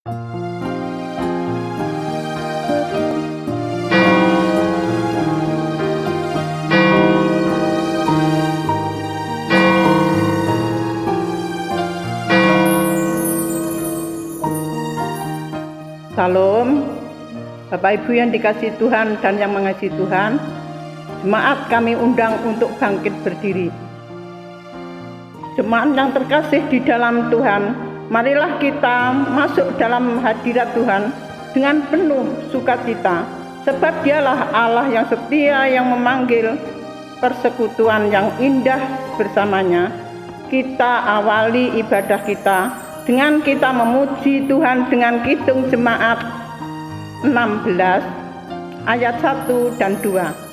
Salam, Bapak Ibu yang dikasihi Tuhan dan yang mengasihi Tuhan. Jemaat kami undang untuk bangkit berdiri. Jemaat yang terkasih di dalam Tuhan, marilah kita masuk dalam hadirat Tuhan dengan penuh sukacita, sebab Dialah Allah yang setia yang memanggil persekutuan yang indah bersamanya. Kita awali ibadah kita dengan kita memuji Tuhan dengan Kidung Jemaat 16 ayat 1 dan 2.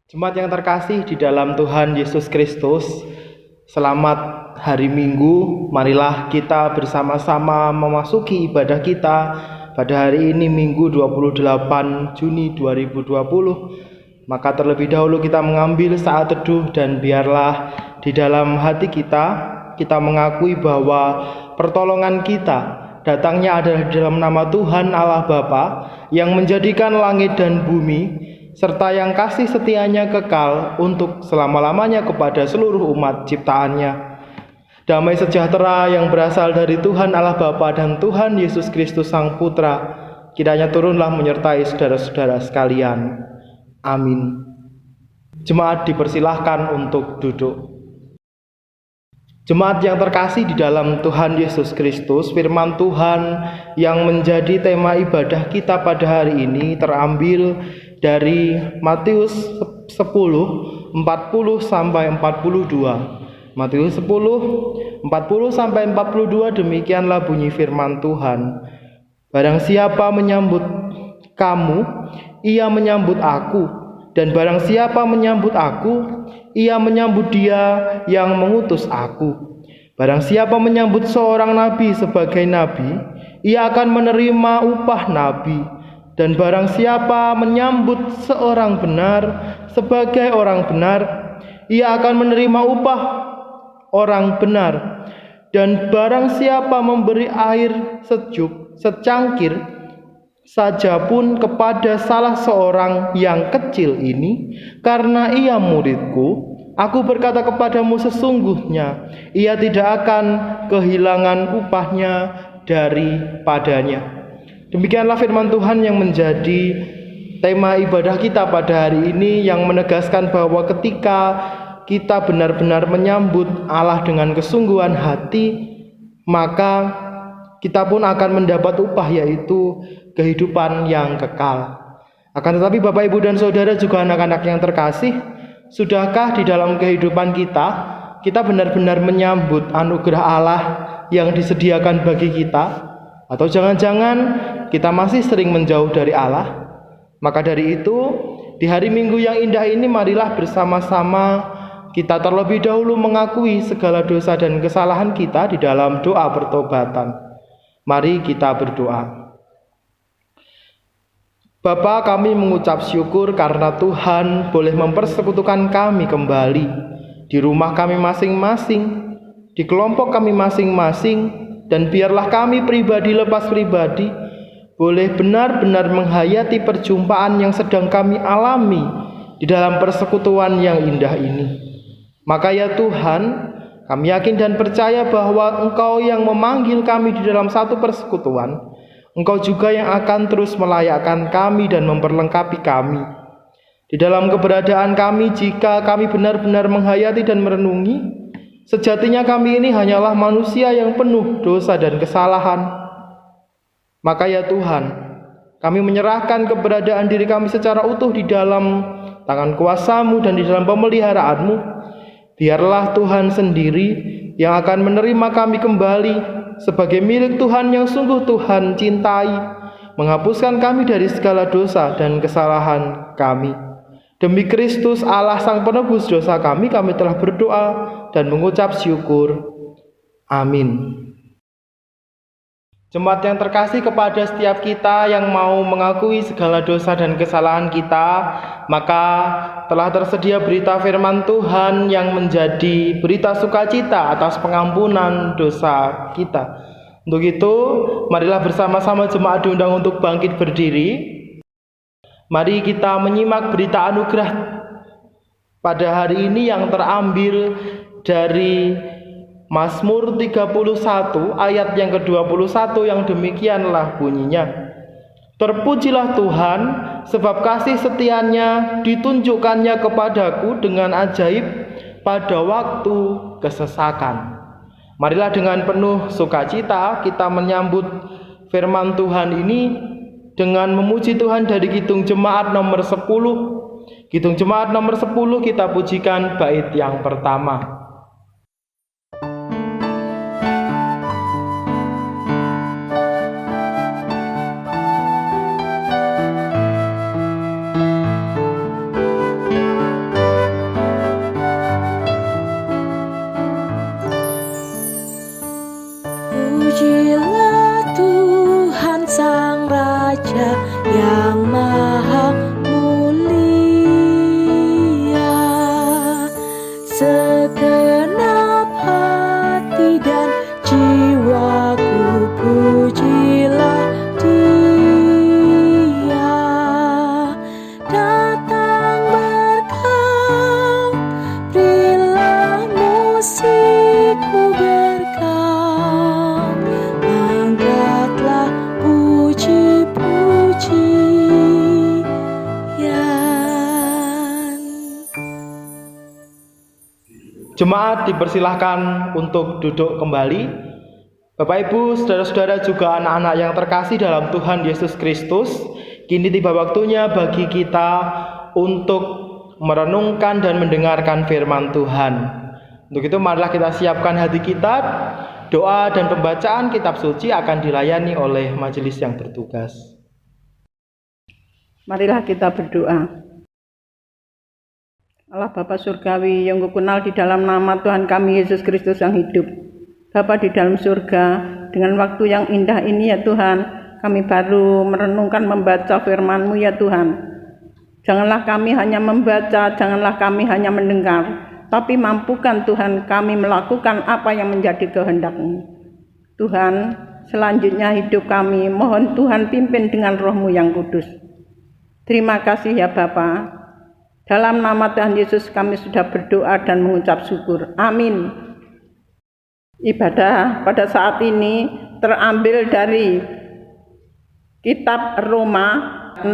Jemaat yang terkasih di dalam Tuhan Yesus Kristus, selamat hari Minggu. Marilah kita bersama-sama memasuki ibadah kita pada hari ini Minggu 28 Juni 2020. Maka terlebih dahulu kita mengambil saat teduh dan biarlah di dalam hati kita mengakui bahwa pertolongan kita datangnya adalah di dalam nama Tuhan Allah Bapa yang menjadikan langit dan bumi, serta yang kasih setianya kekal untuk selama-lamanya kepada seluruh umat ciptaannya. Damai sejahtera yang berasal dari Tuhan Allah Bapa dan Tuhan Yesus Kristus Sang Putra, kiranya turunlah menyertai saudara-saudara sekalian. Amin. Jemaat dipersilahkan untuk duduk. Jemaat yang terkasih di dalam Tuhan Yesus Kristus, firman Tuhan yang menjadi tema ibadah kita pada hari ini terambil dari Matius 10, 40 sampai 42. Matius 10, 40 sampai 42, demikianlah bunyi firman Tuhan. Barang siapa menyambut kamu, ia menyambut aku, dan barang siapa menyambut aku, ia menyambut Dia yang mengutus aku. Barang siapa menyambut seorang nabi sebagai nabi, ia akan menerima upah nabi. Dan barang siapa menyambut seorang benar sebagai orang benar, ia akan menerima upah orang benar. Dan barang siapa memberi air sejuk secangkir saja pun kepada salah seorang yang kecil ini, karena ia muridku, aku berkata kepadamu, sesungguhnya ia tidak akan kehilangan upahnya daripadanya. Demikianlah firman Tuhan yang menjadi tema ibadah kita pada hari ini, yang menegaskan bahwa ketika kita benar-benar menyambut Allah dengan kesungguhan hati, maka kita pun akan mendapat upah, yaitu kehidupan yang kekal. Akan tetapi Bapak, Ibu, dan Saudara juga anak-anak yang terkasih, sudahkah di dalam kehidupan kita benar-benar menyambut anugerah Allah yang disediakan bagi kita? Atau jangan-jangan kita masih sering menjauh dari Allah? Maka dari itu, di hari Minggu yang indah ini, marilah bersama-sama kita terlebih dahulu mengakui segala dosa dan kesalahan kita di dalam doa pertobatan. Mari kita berdoa. Bapa, kami mengucap syukur karena Tuhan boleh mempersekutukan kami kembali di rumah kami masing-masing, di kelompok kami masing-masing, dan biarlah kami pribadi lepas pribadi boleh benar-benar menghayati perjumpaan yang sedang kami alami di dalam persekutuan yang indah ini. Maka ya Tuhan, kami yakin dan percaya bahwa Engkau yang memanggil kami di dalam satu persekutuan, Engkau juga yang akan terus melayakkan kami dan memperlengkapi kami di dalam keberadaan kami. Jika kami benar-benar menghayati dan merenungi, sejatinya kami ini hanyalah manusia yang penuh dosa dan kesalahan. Maka ya Tuhan, kami menyerahkan keberadaan diri kami secara utuh di dalam tangan kuasa-Mu dan di dalam pemeliharaan-Mu. Biarlah Tuhan sendiri yang akan menerima kami kembali sebagai milik Tuhan yang sungguh Tuhan cintai, menghapuskan kami dari segala dosa dan kesalahan kami. Demi Kristus Allah Sang Penebus dosa kami telah berdoa dan mengucap syukur. Amin. Jemaat yang terkasih, kepada setiap kita yang mau mengakui segala dosa dan kesalahan kita, maka telah tersedia berita firman Tuhan yang menjadi berita sukacita atas pengampunan dosa kita. Untuk itu, marilah bersama-sama jemaat diundang untuk bangkit berdiri. Mari kita menyimak berita anugerah pada hari ini yang terambil dari Mazmur 31 ayat yang ke-21 yang demikianlah bunyinya. Terpujilah Tuhan, sebab kasih setianya ditunjukkannya kepadaku dengan ajaib pada waktu kesesakan. Marilah dengan penuh sukacita kita menyambut firman Tuhan ini dengan memuji Tuhan dari Kidung Jemaat nomor 10. Kidung Jemaat nomor 10 kita pujikan bait yang pertama. Pujilah Tuhan Sang Raja yang maha mulia, segenap hati dan jiwaku pujilah Dia. Datang berkau, berilah musikmu berkau, angkatlah puji-pujian. Jemaat dipersilahkan untuk duduk kembali. Bapak Ibu, saudara-saudara juga anak-anak yang terkasih dalam Tuhan Yesus Kristus, kini tiba waktunya bagi kita untuk merenungkan dan mendengarkan firman Tuhan. Untuk itu marilah kita siapkan hati kita. Doa dan pembacaan kitab suci akan dilayani oleh majelis yang bertugas. Marilah kita berdoa. Allah Bapa Surgawi yang kukenal di dalam nama Tuhan kami Yesus Kristus yang hidup. Bapa di dalam surga, dengan waktu yang indah ini ya Tuhan, kami baru merenungkan membaca firman-Mu ya Tuhan. Janganlah kami hanya membaca, janganlah kami hanya mendengar, tapi mampukan Tuhan kami melakukan apa yang menjadi kehendak-Mu. Tuhan, selanjutnya hidup kami, mohon Tuhan pimpin dengan Roh-Mu yang kudus. Terima kasih ya Bapa. Dalam nama Tuhan Yesus kami sudah berdoa dan mengucap syukur. Amin. Ibadah pada saat ini terambil dari kitab Roma 6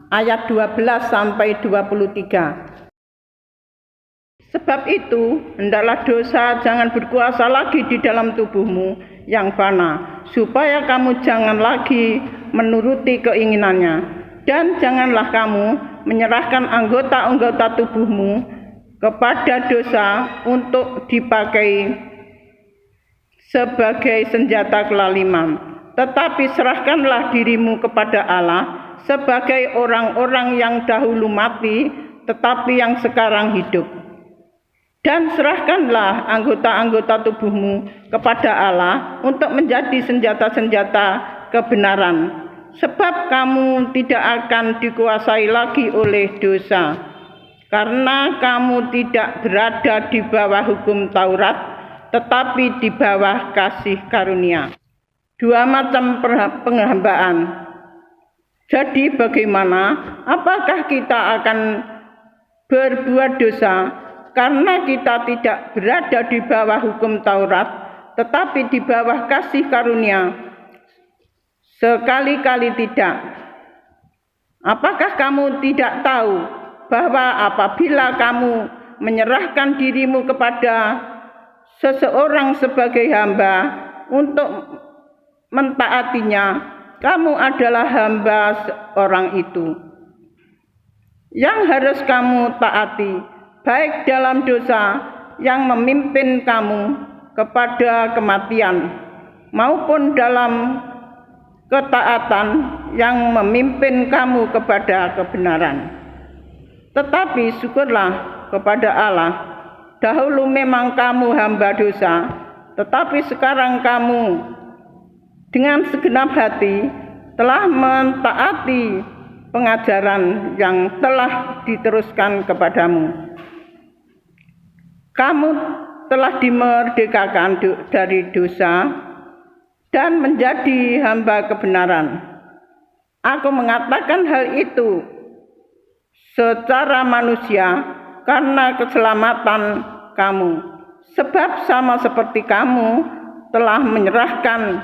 ayat 12 sampai 23. Sebab itu, hendaklah dosa jangan berkuasa lagi di dalam tubuhmu yang fana, supaya kamu jangan lagi menuruti keinginannya. Dan janganlah kamu menyerahkan anggota-anggota tubuhmu kepada dosa untuk dipakai sebagai senjata kelaliman. Tetapi serahkanlah dirimu kepada Allah sebagai orang-orang yang dahulu mati, tetapi yang sekarang hidup. Dan serahkanlah anggota-anggota tubuhmu kepada Allah untuk menjadi senjata-senjata kebenaran, sebab kamu tidak akan dikuasai lagi oleh dosa, karena kamu tidak berada di bawah hukum Taurat, tetapi di bawah kasih karunia. Dua macam penghambaan. Jadi bagaimana? Apakah kita akan berbuat dosa karena kita tidak berada di bawah hukum Taurat, tetapi di bawah kasih karunia? Sekali-kali tidak. Apakah kamu tidak tahu bahwa apabila kamu menyerahkan dirimu kepada seseorang sebagai hamba untuk mentaatinya, kamu adalah hamba orang itu yang harus kamu taati, baik dalam dosa yang memimpin kamu kepada kematian maupun dalam ketaatan yang memimpin kamu kepada kebenaran. Tetapi syukurlah kepada Allah, dahulu memang kamu hamba dosa, tetapi sekarang kamu dengan segenap hati telah mentaati pengajaran yang telah diteruskan kepadamu. Kamu telah dimerdekakan dari dosa dan menjadi hamba kebenaran. Aku mengatakan hal itu secara manusia karena keselamatan kamu, sebab sama seperti kamu telah menyerahkan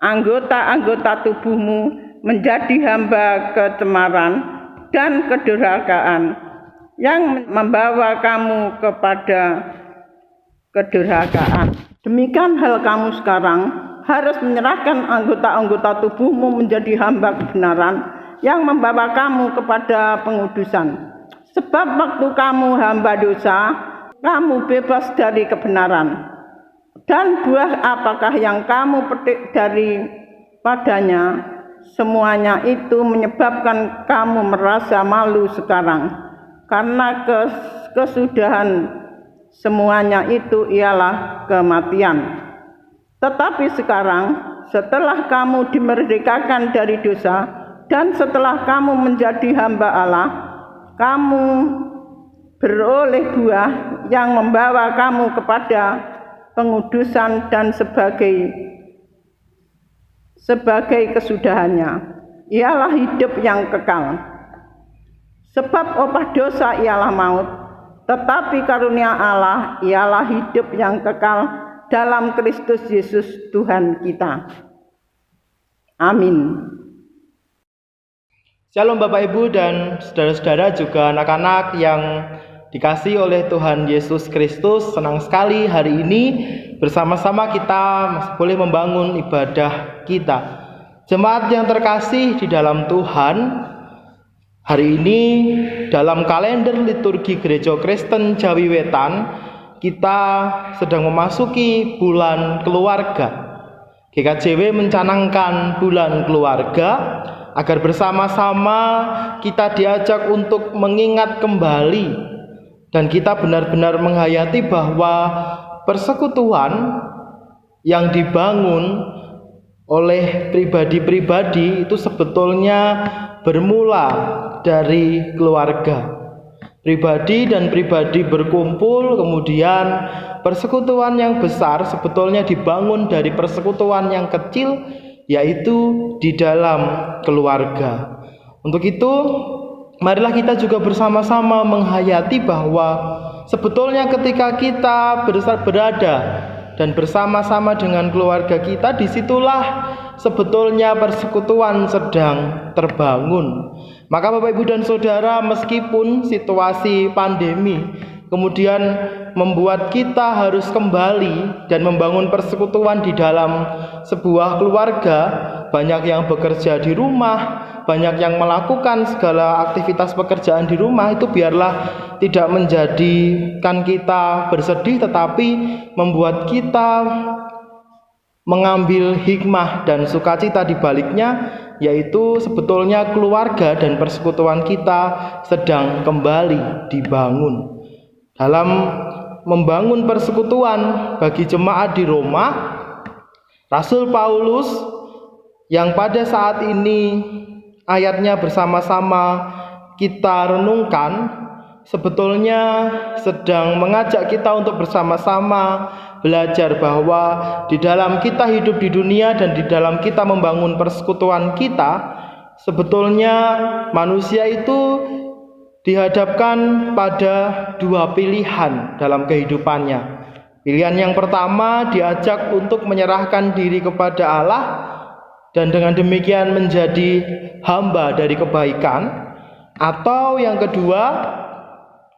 anggota-anggota tubuhmu menjadi hamba kecemaran dan kedurhakaan yang membawa kamu kepada kedurhakaan. Demikian hal kamu sekarang harus menyerahkan anggota-anggota tubuhmu menjadi hamba kebenaran yang membawa kamu kepada pengudusan. Sebab waktu kamu hamba dosa, kamu bebas dari kebenaran. Dan buah apakah yang kamu petik daripadanya? Semuanya itu menyebabkan kamu merasa malu sekarang, karena kesudahan semuanya itu ialah kematian. Tetapi sekarang, setelah kamu dimerdekakan dari dosa dan setelah kamu menjadi hamba Allah, kamu beroleh buah yang membawa kamu kepada pengudusan dan sebagai kesudahannya, ialah hidup yang kekal. Sebab upah dosa ialah maut, tetapi karunia Allah ialah hidup yang kekal dalam Kristus Yesus Tuhan kita. Amin. Shalom Bapak Ibu dan saudara-saudara, juga anak-anak yang dikasihi oleh Tuhan Yesus Kristus. Senang sekali hari ini bersama-sama kita masih boleh membangun ibadah kita. Jemaat yang terkasih di dalam Tuhan, hari ini dalam kalender liturgi Gereja Kristen Jawi Wetan, kita sedang memasuki bulan keluarga. GKJW mencanangkan bulan keluarga agar bersama-sama kita diajak untuk mengingat kembali dan kita benar-benar menghayati bahwa persekutuan yang dibangun oleh pribadi-pribadi itu sebetulnya bermula dari keluarga. Pribadi dan pribadi berkumpul, kemudian persekutuan yang besar sebetulnya dibangun dari persekutuan yang kecil, yaitu di dalam keluarga. Untuk itu, marilah kita juga bersama-sama menghayati bahwa sebetulnya ketika kita berada dan bersama-sama dengan keluarga kita, disitulah sebetulnya persekutuan sedang terbangun. Maka Bapak Ibu dan Saudara, meskipun situasi pandemi kemudian membuat kita harus kembali dan membangun persekutuan di dalam sebuah keluarga, banyak yang bekerja di rumah, banyak yang melakukan segala aktivitas pekerjaan di rumah, itu biarlah tidak menjadikan kita bersedih, tetapi membuat kita mengambil hikmah dan sukacita di baliknya, yaitu sebetulnya keluarga dan persekutuan kita sedang kembali dibangun. Dalam membangun persekutuan bagi jemaat di Roma, Rasul Paulus yang pada saat ini ayatnya bersama-sama kita renungkan, sebetulnya sedang mengajak kita untuk bersama-sama belajar bahwa di dalam kita hidup di dunia dan di dalam kita membangun persekutuan kita, sebetulnya manusia itu dihadapkan pada dua pilihan dalam kehidupannya. Pilihan yang pertama, diajak untuk menyerahkan diri kepada Allah dan dengan demikian menjadi hamba dari kebaikan, atau yang kedua,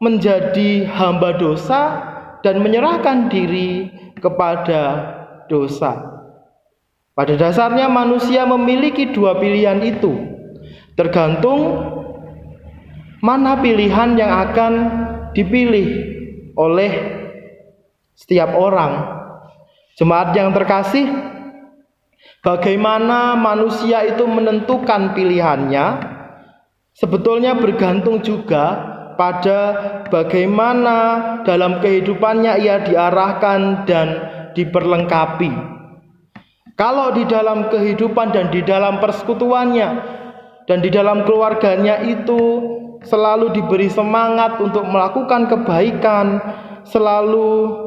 menjadi hamba dosa dan menyerahkan diri kepada dosa. Pada dasarnya manusia memiliki dua pilihan itu, tergantung mana pilihan yang akan dipilih oleh setiap orang. Jemaat yang terkasih, bagaimana manusia itu menentukan pilihannya sebetulnya bergantung juga pada bagaimana dalam kehidupannya ia diarahkan dan diperlengkapi. Kalau di dalam kehidupan dan di dalam persekutuannya dan di dalam keluarganya itu selalu diberi semangat untuk melakukan kebaikan, selalu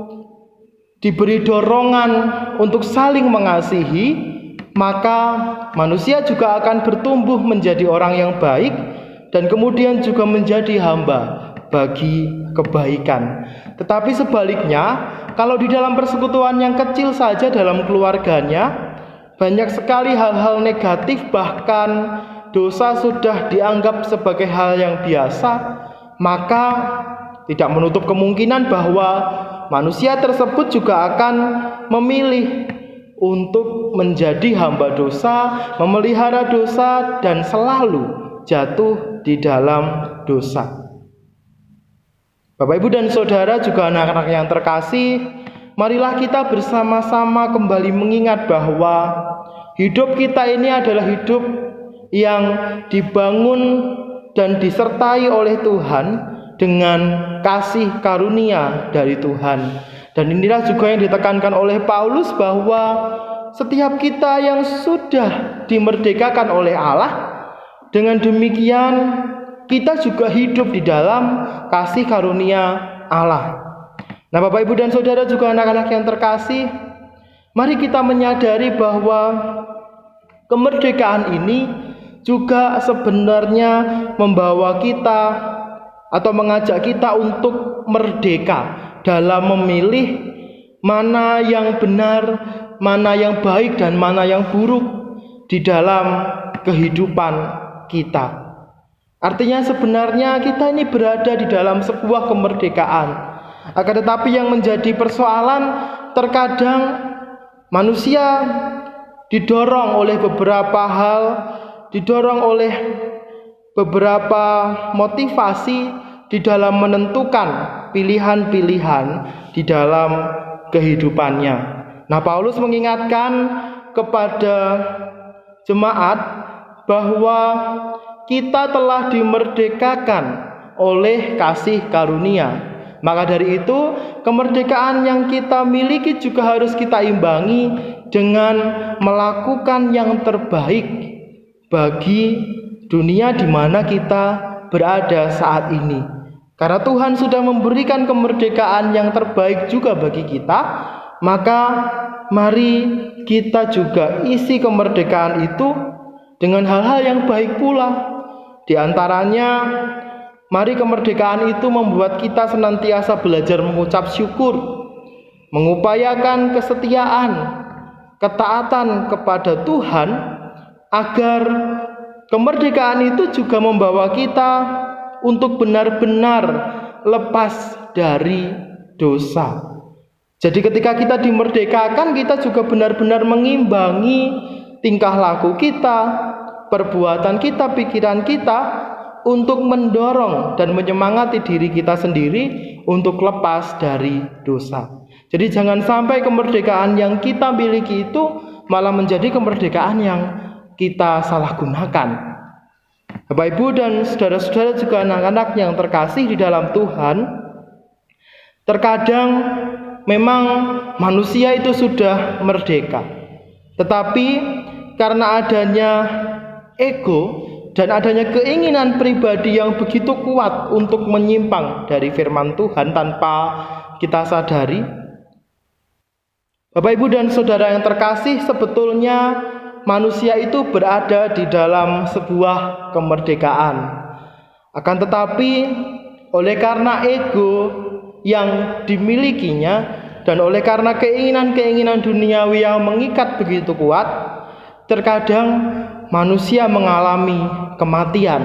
diberi dorongan untuk saling mengasihi, maka manusia juga akan bertumbuh menjadi orang yang baik dan kemudian juga menjadi hamba bagi kebaikan. Tetapi sebaliknya, kalau di dalam persekutuan yang kecil saja dalam keluarganya, banyak sekali hal-hal negatif, bahkan dosa sudah dianggap sebagai hal yang biasa, maka tidak menutup kemungkinan bahwa manusia tersebut juga akan memilih untuk menjadi hamba dosa, memelihara dosa, dan selalu jatuh di dalam dosa. Bapak, Ibu, dan Saudara, juga anak-anak yang terkasih, marilah kita bersama-sama kembali mengingat bahwa hidup kita ini adalah hidup yang dibangun dan disertai oleh Tuhan dengan kasih karunia dari Tuhan. Dan inilah juga yang ditekankan oleh Paulus bahwa setiap kita yang sudah dimerdekakan oleh Allah, dengan demikian kita juga hidup di dalam kasih karunia Allah. Nah, Bapak, Ibu, dan Saudara, juga anak-anak yang terkasih, mari kita menyadari bahwa kemerdekaan ini juga sebenarnya membawa kita atau mengajak kita untuk merdeka dalam memilih mana yang benar, mana yang baik, dan mana yang buruk di dalam kehidupan kita. Artinya sebenarnya kita ini berada di dalam sebuah kemerdekaan. Akan tetapi yang menjadi persoalan, terkadang manusia didorong oleh beberapa hal, didorong oleh beberapa motivasi di dalam menentukan pilihan-pilihan di dalam kehidupannya. Nah, Paulus mengingatkan kepada jemaat bahwa kita telah dimerdekakan oleh kasih karunia. Maka dari itu, kemerdekaan yang kita miliki juga harus kita imbangi dengan melakukan yang terbaik bagi dunia di mana kita berada saat ini. Karena Tuhan sudah memberikan kemerdekaan yang terbaik juga bagi kita, maka mari kita juga isi kemerdekaan itu dengan hal-hal yang baik pula. Di antaranya, mari kemerdekaan itu membuat kita senantiasa belajar mengucap syukur, mengupayakan kesetiaan, ketaatan kepada Tuhan, agar kemerdekaan itu juga membawa kita untuk benar-benar lepas dari dosa. Jadi ketika kita dimerdekakan, kita juga benar-benar mengimbangi tingkah laku kita, perbuatan kita, pikiran kita, untuk mendorong dan menyemangati diri kita sendiri untuk lepas dari dosa. Jadi jangan sampai kemerdekaan yang kita miliki itu malah menjadi kemerdekaan yang kita salahgunakan. Bapak, Ibu, dan saudara-saudara, juga anak-anak yang terkasih di dalam Tuhan, terkadang memang manusia itu sudah merdeka, tetapi karena adanya ego dan adanya keinginan pribadi yang begitu kuat untuk menyimpang dari firman Tuhan tanpa kita sadari. Bapak, Ibu, dan Saudara yang terkasih, sebetulnya manusia itu berada di dalam sebuah kemerdekaan. Akan tetapi oleh karena ego yang dimilikinya dan oleh karena keinginan-keinginan duniawi yang mengikat begitu kuat, terkadang manusia mengalami kematian.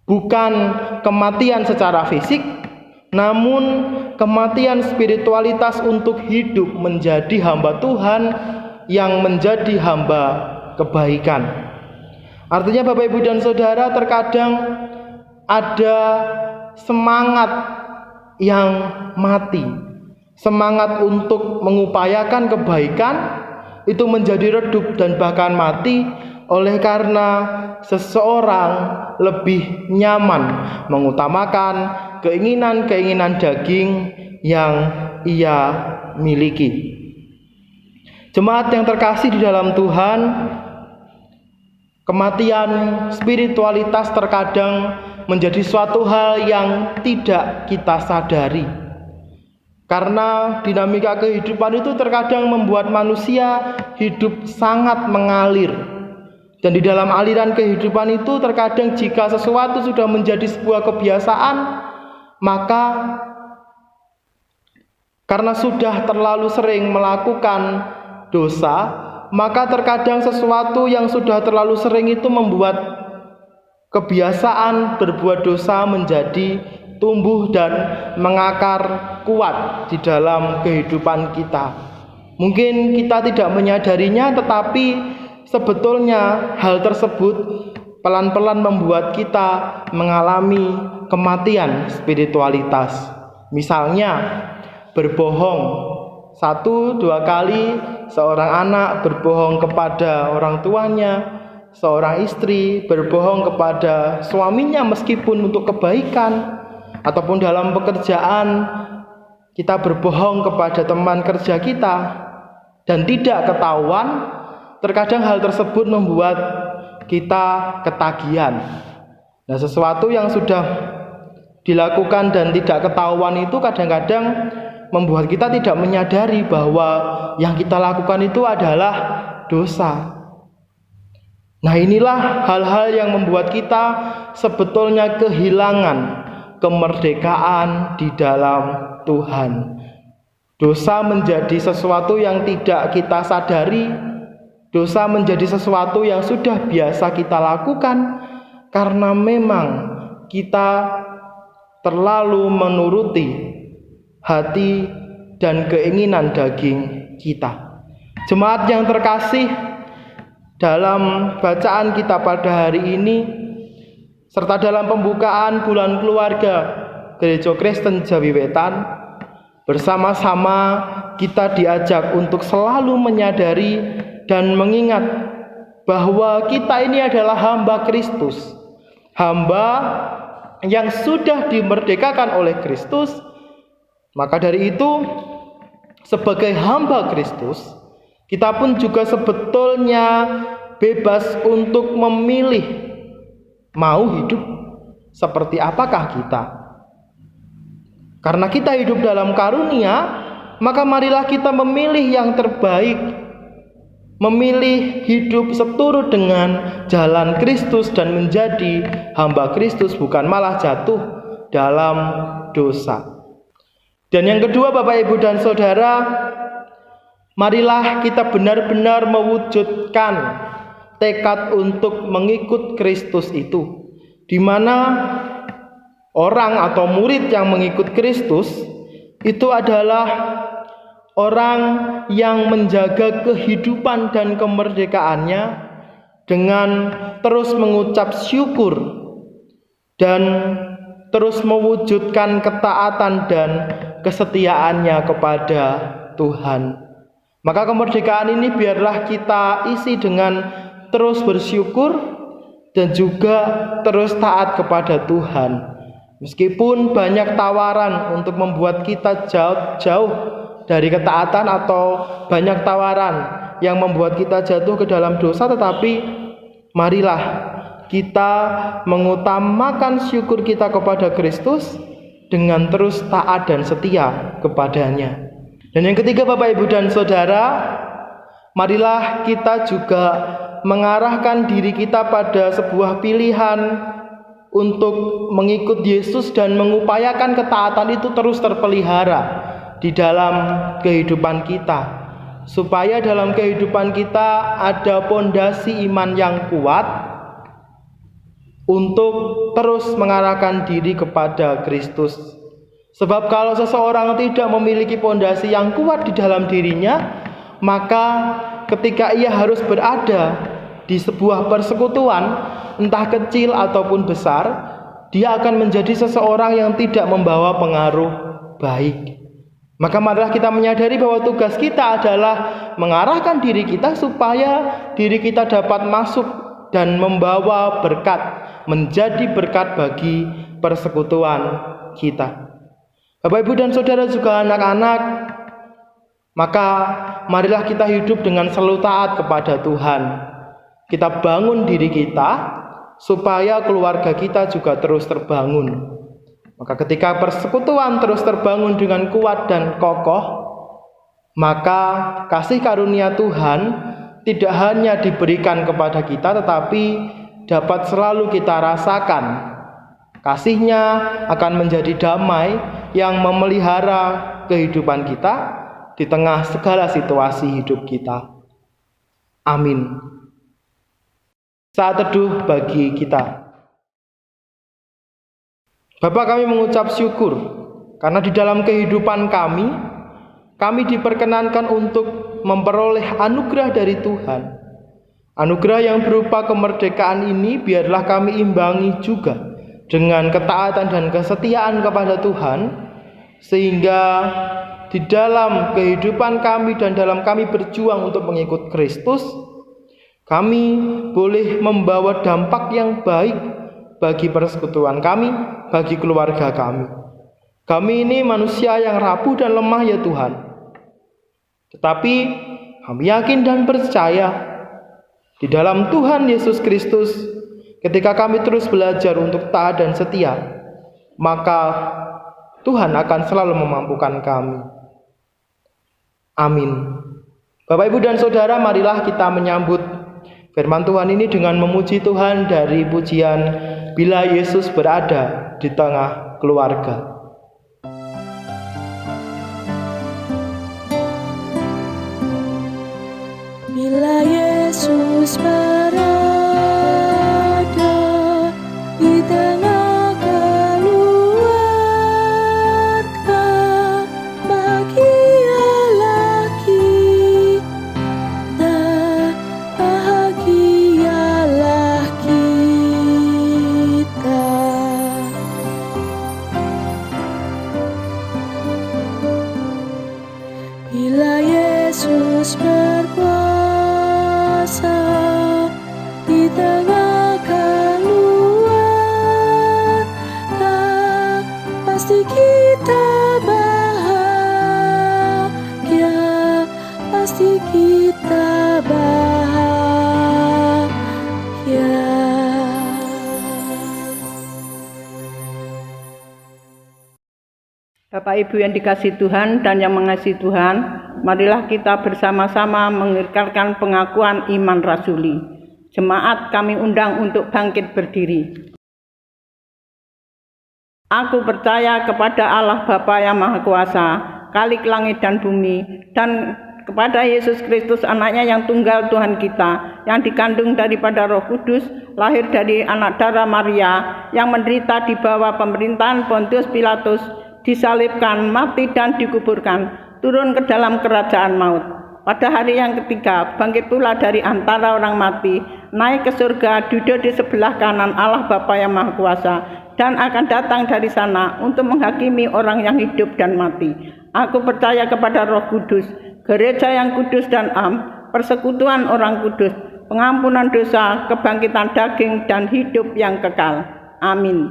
Bukan kematian secara fisik, namun kematian spiritualitas untuk hidup menjadi hamba Tuhan yang menjadi hamba kebaikan. Artinya Bapak, Ibu, dan Saudara, terkadang ada semangat yang mati. Semangat untuk mengupayakan kebaikan itu menjadi redup dan bahkan mati oleh karena seseorang lebih nyaman mengutamakan keinginan-keinginan daging yang ia miliki. Jemaat yang terkasih di dalam Tuhan, kematian spiritualitas terkadang menjadi suatu hal yang tidak kita sadari. Karena dinamika kehidupan itu terkadang membuat manusia hidup sangat mengalir. Dan di dalam aliran kehidupan itu terkadang jika sesuatu sudah menjadi sebuah kebiasaan, maka karena sudah terlalu sering melakukan dosa, maka terkadang sesuatu yang sudah terlalu sering itu membuat kebiasaan berbuat dosa menjadi tumbuh dan mengakar kuat di dalam kehidupan kita. Mungkin kita tidak menyadarinya, tetapi sebetulnya hal tersebut pelan-pelan membuat kita mengalami kematian spiritualitas. Misalnya berbohong. 1-2 kali seorang anak berbohong kepada orang tuanya, seorang istri berbohong kepada suaminya meskipun untuk kebaikan, ataupun dalam pekerjaan kita berbohong kepada teman kerja kita dan tidak ketahuan. Terkadang hal tersebut membuat kita ketagihan. Nah, sesuatu yang sudah dilakukan dan tidak ketahuan itu kadang-kadang membuat kita tidak menyadari bahwa yang kita lakukan itu adalah dosa. Nah, inilah hal-hal yang membuat kita sebetulnya kehilangan kemerdekaan di dalam Tuhan. Dosa menjadi sesuatu yang tidak kita sadari. Dosa menjadi sesuatu yang sudah biasa kita lakukan karena memang kita terlalu menuruti hati dan keinginan daging kita. Jemaat yang terkasih, dalam bacaan kita pada hari ini serta dalam pembukaan bulan keluarga Gereja Kristen Jawi Wetan, bersama-sama kita diajak untuk selalu menyadari dan mengingat bahwa kita ini adalah hamba Kristus, hamba yang sudah dimerdekakan oleh Kristus. Maka dari itu, sebagai hamba Kristus, kita pun juga sebetulnya bebas untuk memilih mau hidup seperti apakah kita. Karena kita hidup dalam karunia, maka marilah kita memilih yang terbaik, memilih hidup seturut dengan jalan Kristus dan menjadi hamba Kristus, bukan malah jatuh dalam dosa. Dan yang kedua, Bapak, Ibu, dan Saudara, marilah kita benar-benar mewujudkan tekad untuk mengikut Kristus itu, di mana orang atau murid yang mengikut Kristus itu adalah orang yang menjaga kehidupan dan kemerdekaannya dengan terus mengucap syukur dan terus mewujudkan ketaatan dan kesetiaannya kepada Tuhan. Maka kemerdekaan ini biarlah kita isi dengan terus bersyukur dan juga terus taat kepada Tuhan. Meskipun banyak tawaran untuk membuat kita jauh dari ketaatan, atau banyak tawaran yang membuat kita jatuh ke dalam dosa, tetapi marilah kita mengutamakan syukur kita kepada Kristus dengan terus taat dan setia kepadanya. Dan yang ketiga, Bapak, Ibu, dan Saudara, marilah kita juga mengarahkan diri kita pada sebuah pilihan untuk mengikut Yesus dan mengupayakan ketaatan itu terus terpelihara di dalam kehidupan kita, supaya dalam kehidupan kita ada pondasi iman yang kuat untuk terus mengarahkan diri kepada Kristus. Sebab kalau seseorang tidak memiliki pondasi yang kuat di dalam dirinya, maka ketika ia harus berada di sebuah persekutuan, entah kecil ataupun besar, dia akan menjadi seseorang yang tidak membawa pengaruh baik. Maka marilah kita menyadari bahwa tugas kita adalah mengarahkan diri kita supaya diri kita dapat masuk dan membawa berkat, menjadi berkat bagi persekutuan kita. Bapak, Ibu, dan Saudara, juga anak-anak, maka marilah kita hidup dengan selalu taat kepada Tuhan. Kita bangun diri kita supaya keluarga kita juga terus terbangun. Maka ketika persekutuan terus terbangun dengan kuat dan kokoh, maka kasih karunia Tuhan tidak hanya diberikan kepada kita, tetapi dapat selalu kita rasakan. Kasih-Nya akan menjadi damai yang memelihara kehidupan kita di tengah segala situasi hidup kita. Amin. Saat teduh bagi kita. Bapa, kami mengucap syukur karena di dalam kehidupan kami diperkenankan untuk memperoleh anugerah dari Tuhan. Anugerah yang berupa kemerdekaan ini biarlah kami imbangi juga dengan ketaatan dan kesetiaan kepada Tuhan, sehingga di dalam kehidupan kami dan dalam kami berjuang untuk mengikut Kristus, kami boleh membawa dampak yang baik bagi persekutuan kami, bagi keluarga kami. Kami ini manusia yang rapuh dan lemah, ya Tuhan. Tetapi kami yakin dan percaya di dalam Tuhan Yesus Kristus, ketika kami terus belajar untuk taat dan setia, maka Tuhan akan selalu memampukan kami. Amin. Bapak, Ibu, dan Saudara, marilah kita menyambut firman Tuhan ini dengan memuji Tuhan dari pujian Bila Yesus Berada di Tengah Keluarga. Bila Yesus berada di tengah keluarga, bahagialah kita, bahagialah kita. Bila Yesus berkuasa di tengah keluarga, pasti kita bahagia, pasti kita bahagia. Bapak, Ibu yang dikasihi Tuhan dan yang mengasihi Tuhan, marilah kita bersama-sama mengikrarkan pengakuan iman rasuli. Jemaat kami undang untuk bangkit berdiri. Aku percaya kepada Allah Bapa yang Maha Kuasa, Khalik langit dan bumi, dan kepada Yesus Kristus anaknya yang tunggal Tuhan kita, yang dikandung daripada Roh Kudus, lahir dari anak darah Maria, yang menderita di bawah pemerintahan Pontius Pilatus, disalibkan, mati dan dikuburkan, turun ke dalam kerajaan maut. Pada hari yang ketiga, bangkit pula dari antara orang mati, naik ke surga, duduk di sebelah kanan Allah Bapa yang Maha Kuasa, dan akan datang dari sana untuk menghakimi orang yang hidup dan mati. Aku percaya kepada Roh Kudus, gereja yang kudus dan am, persekutuan orang kudus, pengampunan dosa, kebangkitan daging, dan hidup yang kekal. Amin.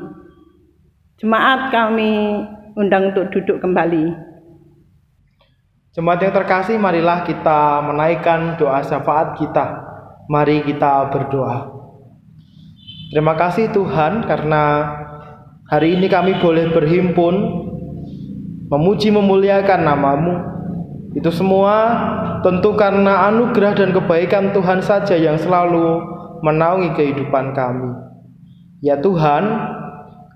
Jemaat kami undang untuk duduk kembali. Jemaat yang terkasih, marilah kita menaikkan doa syafaat kita. Mari kita berdoa. Terima kasih Tuhan karena hari ini kami boleh berhimpun memuji memuliakan nama-Mu. Itu semua tentu karena anugerah dan kebaikan Tuhan saja yang selalu menaungi kehidupan kami. Ya Tuhan,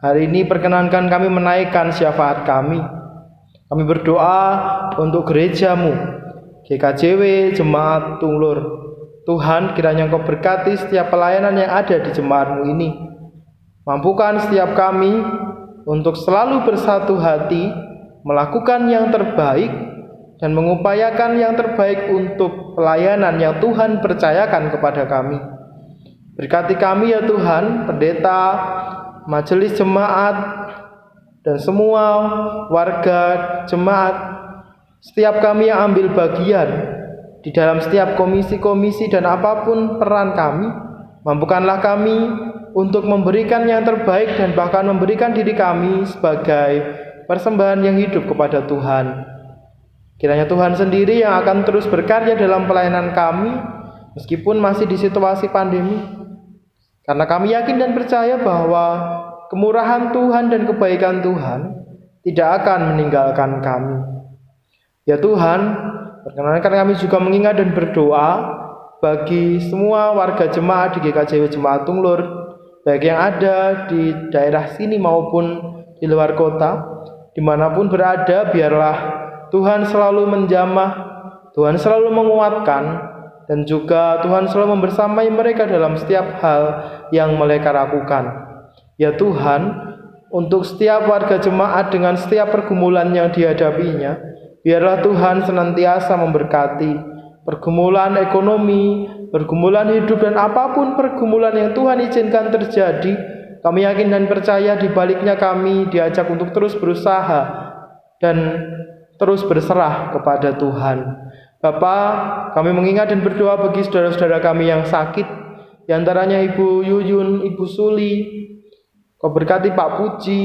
hari ini perkenankan kami menaikkan syafaat kami. Kami berdoa untuk gereja-Mu, GKJW Jemaat Tunglur. Tuhan, kiranya Engkau berkati setiap pelayanan yang ada di jemaat-Mu ini. Mampukan setiap kami untuk selalu bersatu hati, melakukan yang terbaik, dan mengupayakan yang terbaik untuk pelayanan yang Tuhan percayakan kepada kami. Berkati kami ya Tuhan, pendeta, majelis jemaat, dan semua warga jemaat, setiap kami yang ambil bagian di dalam setiap komisi-komisi dan apapun peran kami, mampukanlah kami untuk memberikan yang terbaik dan bahkan memberikan diri kami sebagai persembahan yang hidup kepada Tuhan. Kiranya Tuhan sendiri yang akan terus berkarya dalam pelayanan kami, meskipun masih di situasi pandemi. Karena kami yakin dan percaya bahwa kemurahan Tuhan dan kebaikan Tuhan tidak akan meninggalkan kami. Ya Tuhan, perkenankan kami juga mengingat dan berdoa bagi semua warga jemaat di GKJW Jemaat Tunglur, baik yang ada di daerah sini maupun di luar kota, dimanapun berada, biarlah Tuhan selalu menjamah, Tuhan selalu menguatkan, dan juga Tuhan selalu membersamai mereka dalam setiap hal yang mereka lakukan. Ya Tuhan, untuk setiap warga jemaat dengan setiap pergumulan yang dihadapinya, biarlah Tuhan senantiasa memberkati pergumulan ekonomi, pergumulan hidup, dan apapun pergumulan yang Tuhan izinkan terjadi. Kami yakin dan percaya di baliknya kami diajak untuk terus berusaha dan terus berserah kepada Tuhan. Bapa, kami mengingat dan berdoa bagi saudara-saudara kami yang sakit, di antaranya Ibu Yuyun, Ibu Suli. Kau berkati Pak Puji,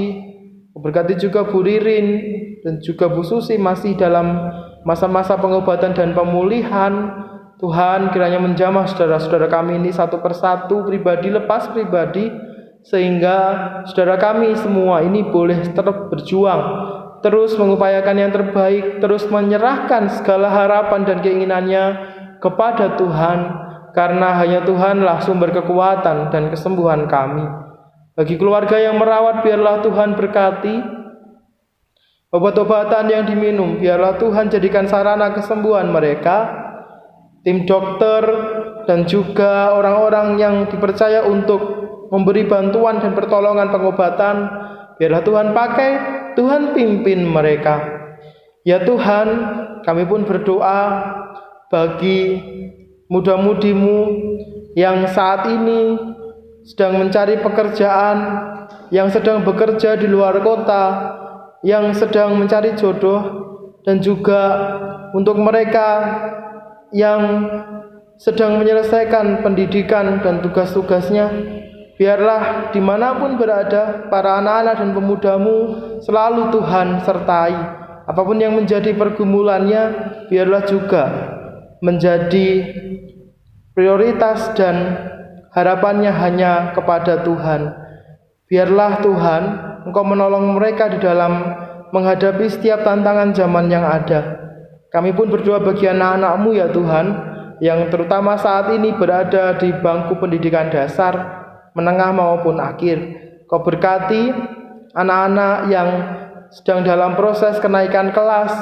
Kau berkati juga Bu Ririn, dan juga Bu Susi masih dalam masa-masa pengobatan dan pemulihan. Tuhan, kiranya menjamah saudara-saudara kami ini satu persatu, pribadi lepas pribadi, sehingga saudara kami semua ini boleh terus berjuang, terus mengupayakan yang terbaik, terus menyerahkan segala harapan dan keinginannya kepada Tuhan, karena hanya Tuhanlah sumber kekuatan dan kesembuhan kami. Bagi keluarga yang merawat, biarlah Tuhan berkati. Obat-obatan yang diminum, biarlah Tuhan jadikan sarana kesembuhan mereka. Tim dokter dan juga orang-orang yang dipercaya untuk memberi bantuan dan pertolongan pengobatan, biarlah Tuhan pakai, Tuhan pimpin mereka. Ya Tuhan, kami pun berdoa bagi muda-mudimu yang saat ini sedang mencari pekerjaan, yang sedang bekerja di luar kota, yang sedang mencari jodoh, dan juga untuk mereka yang sedang menyelesaikan pendidikan dan tugas-tugasnya. Biarlah dimanapun berada para anak-anak dan pemudamu selalu Tuhan sertai. Apapun yang menjadi pergumulannya, biarlah juga menjadi prioritas dan harapannya hanya kepada Tuhan. Biarlah Tuhan Engkau menolong mereka di dalam menghadapi setiap tantangan zaman yang ada. Kami pun berdoa bagi anak-anak-Mu ya Tuhan, yang terutama saat ini berada di bangku pendidikan dasar, menengah maupun akhir. Kau berkati anak-anak yang sedang dalam proses kenaikan kelas,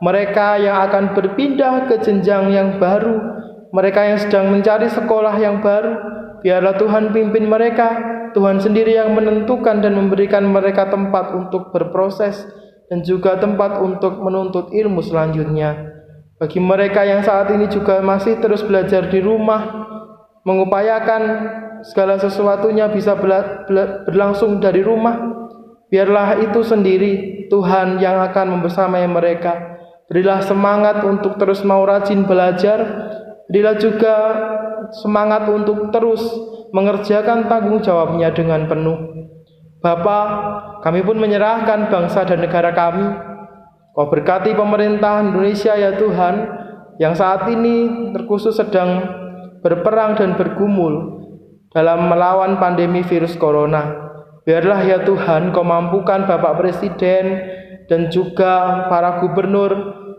mereka yang akan berpindah ke jenjang yang baru, mereka yang sedang mencari sekolah yang baru. Biarlah Tuhan pimpin mereka, Tuhan sendiri yang menentukan dan memberikan mereka tempat untuk berproses dan juga tempat untuk menuntut ilmu selanjutnya. Bagi mereka yang saat ini juga masih terus belajar di rumah, mengupayakan segala sesuatunya bisa berlangsung dari rumah, biarlah itu sendiri Tuhan yang akan membersamai mereka. Berilah semangat untuk terus mau rajin belajar, berilah juga semangat untuk terus mengerjakan tanggung jawabnya dengan penuh. Bapa, kami pun menyerahkan bangsa dan negara kami, Kau berkati pemerintah Indonesia ya Tuhan, yang saat ini terkhusus sedang berperang dan bergumul dalam melawan pandemi virus corona. Biarlah ya Tuhan Kau mampukan Bapak Presiden dan juga para gubernur,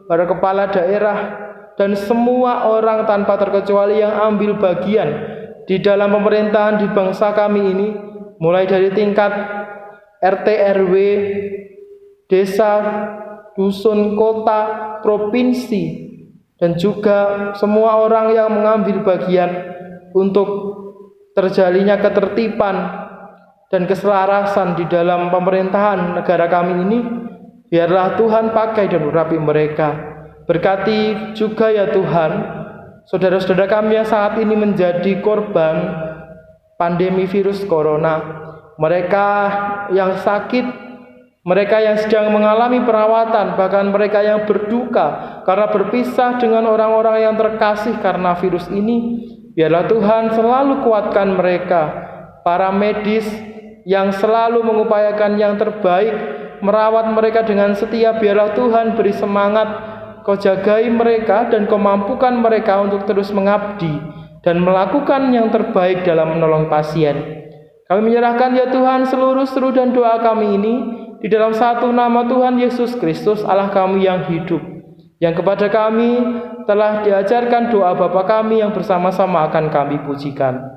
para kepala daerah, dan semua orang tanpa terkecuali yang ambil bagian di dalam pemerintahan di bangsa kami ini, mulai dari tingkat RT RW, desa, dusun, kota, provinsi, dan juga semua orang yang mengambil bagian untuk terjalinnya ketertiban dan keselarasan di dalam pemerintahan negara kami ini. Biarlah Tuhan pakai dan urapi mereka. Berkati juga ya Tuhan saudara-saudara kami yang saat ini menjadi korban pandemi virus corona. Mereka yang sakit, mereka yang sedang mengalami perawatan, bahkan mereka yang berduka karena berpisah dengan orang-orang yang terkasih karena virus ini. Biarlah Tuhan selalu kuatkan mereka, para medis yang selalu mengupayakan yang terbaik, merawat mereka dengan setia. Biarlah Tuhan beri semangat, Kau jagai mereka dan Kau mampukan mereka untuk terus mengabdi dan melakukan yang terbaik dalam menolong pasien. Kami menyerahkan ya Tuhan seluruh seru dan doa kami ini di dalam satu nama Tuhan Yesus Kristus, Allah kami yang hidup, yang kepada kami telah diajarkan doa Bapa kami yang bersama-sama akan kami pujikan.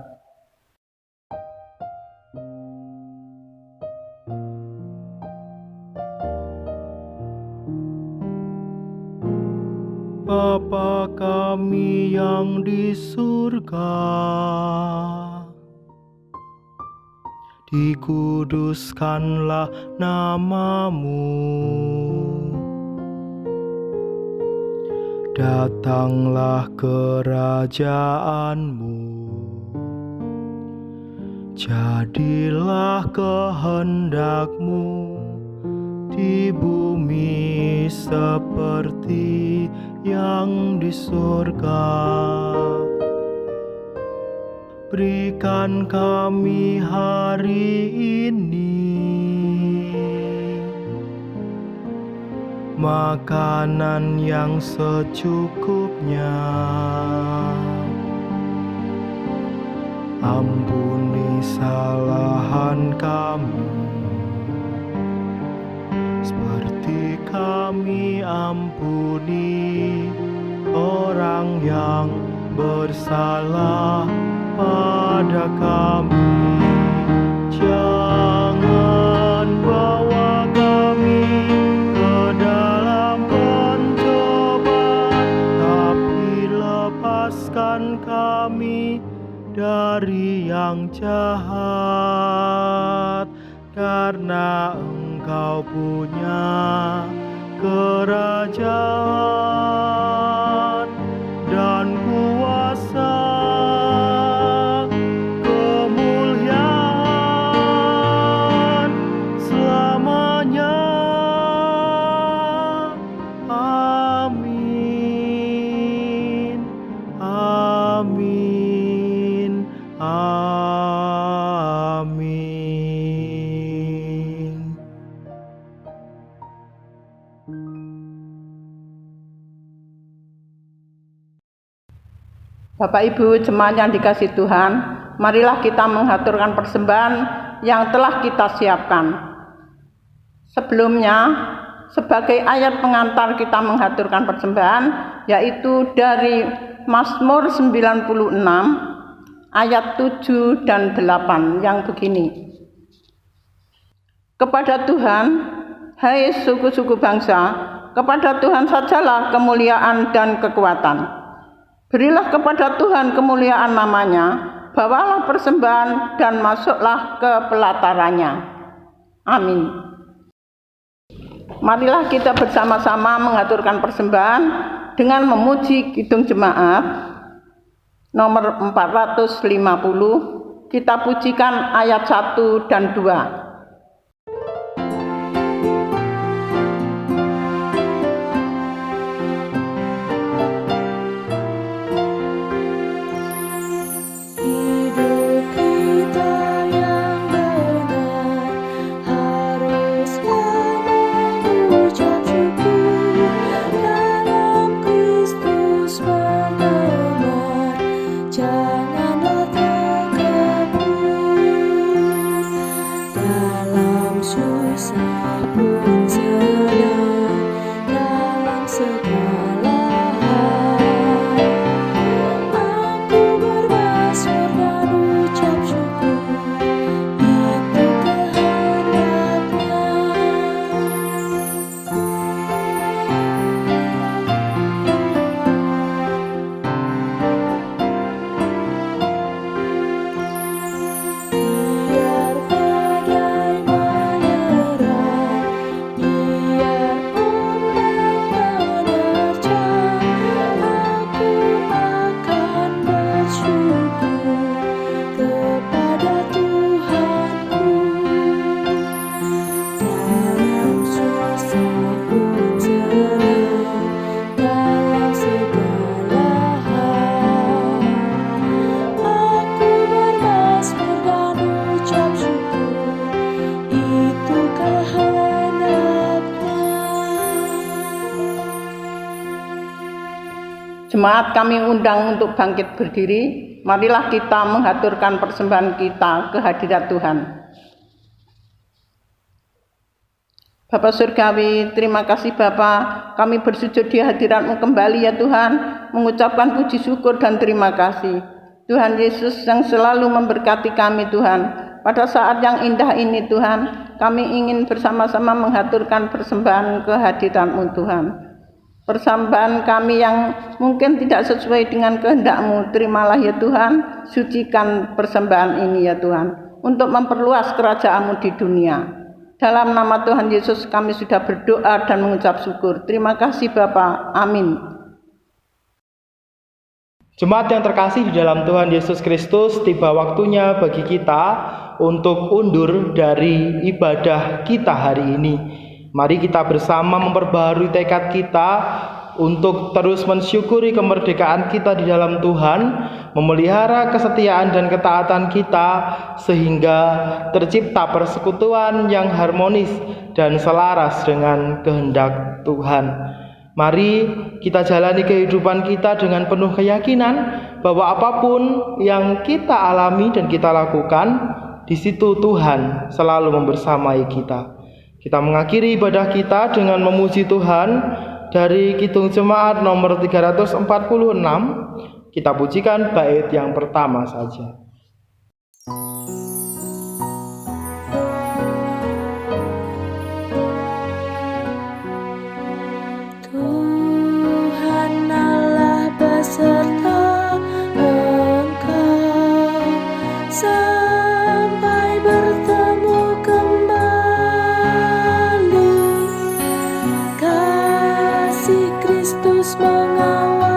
Bapa kami yang di surga, dikuduskanlah nama-Mu, datanglah kerajaan-Mu, jadilah kehendak-Mu di bumi seperti yang di surga. Berikan kami hari ini makanan yang secukupnya. Ampuni kesalahan kami, seperti kami ampuni orang yang bersalah pada kami. Jangan bawa kami ke dalam pencobaan, tapi lepaskan kami dari yang jahat, karena Engkau punya kerajaan dan kuasa, kemuliaan selamanya. Amin. Amin. Amin. Bapak Ibu jemaat yang dikasihi Tuhan, marilah kita mengaturkan persembahan yang telah kita siapkan. Sebelumnya, sebagai ayat pengantar kita mengaturkan persembahan, yaitu dari Mazmur 96 ayat 7 dan 8 yang begini. Kepada Tuhan, hai suku-suku bangsa, kepada Tuhan sajalah kemuliaan dan kekuatan. Berilah kepada Tuhan kemuliaan namanya, bawalah persembahan dan masuklah ke pelatarannya. Amin. Marilah kita bersama-sama mengaturkan persembahan dengan memuji Kidung Jemaat nomor 450. Kita pujikan ayat 1 dan 2. Harus mengucap syukur. susah pun senang, dalam segala hal aku bermazmur dan ucap syukur, itu kehendaknya. Biar badai menyerang, biar ombak menerjang, aku akan bersyukur kepada Tuhanku. Dalam susah pun senang, dalam segala hal aku bermazmur dan ucap syukur, itu kehendaknya. Jemaat kami undang untuk bangkit berdiri. Marilah kita mengaturkan persembahan kita ke hadirat Tuhan. Bapa Surgawi, terima kasih Bapa, kami bersujud di hadirat-Mu kembali ya Tuhan, mengucapkan puji syukur dan terima kasih. Tuhan Yesus yang selalu memberkati kami Tuhan. Pada saat yang indah ini Tuhan, kami ingin bersama-sama mengaturkan persembahan ke hadirat-Mu Tuhan. Persembahan kami yang mungkin tidak sesuai dengan kehendak-Mu, terimalah ya Tuhan, sucikan persembahan ini ya Tuhan, untuk memperluas kerajaan-Mu di dunia. Dalam nama Tuhan Yesus kami sudah berdoa dan mengucap syukur. Terima kasih Bapa. Amin. Jemaat yang terkasih di dalam Tuhan Yesus Kristus, tiba waktunya bagi kita untuk undur dari ibadah kita hari ini. Mari kita bersama memperbaharui tekad kita untuk terus mensyukuri kemerdekaan kita di dalam Tuhan, memelihara kesetiaan dan ketaatan kita sehingga tercipta persekutuan yang harmonis dan selaras dengan kehendak Tuhan. Mari kita jalani kehidupan kita dengan penuh keyakinan bahwa apapun yang kita alami dan kita lakukan, di situ Tuhan selalu membersamai kita. Kita mengakhiri ibadah kita dengan memuji Tuhan dari Kidung Jemaat nomor 346. Kita pujikan bait yang pertama saja. Tuhan Allah beserta Engkau sampai bertemu kembali. Kasih Kristus mengawali.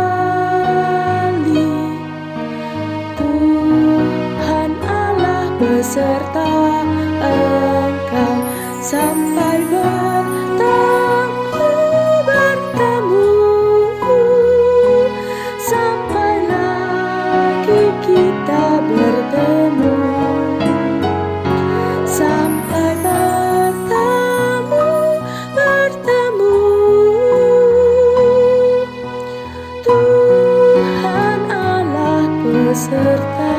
Tuhan Allah beserta Engkau sampai bertemu, sampai lagi kita bertemu, sampai bertemu. Tuhan Allah beserta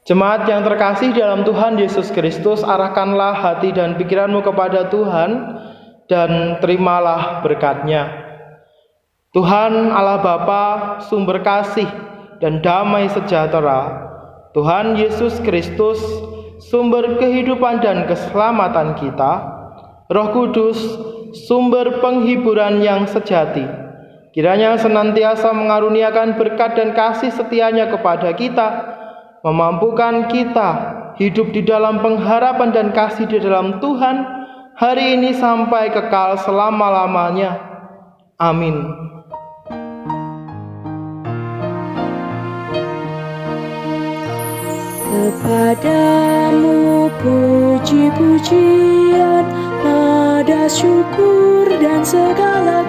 Jemaat yang terkasih dalam Tuhan Yesus Kristus, arahkanlah hati dan pikiranmu kepada Tuhan dan terimalah berkat-Nya. Tuhan Allah Bapa, sumber kasih dan damai sejahtera, Tuhan Yesus Kristus, sumber kehidupan dan keselamatan kita, Roh Kudus, sumber penghiburan yang sejati, kiranya senantiasa mengaruniakan berkat dan kasih setia-Nya kepada kita, memampukan kita hidup di dalam pengharapan dan kasih di dalam Tuhan hari ini sampai kekal selama-lamanya. Amin. Kepadamu puji-pujian, nada syukur dan segala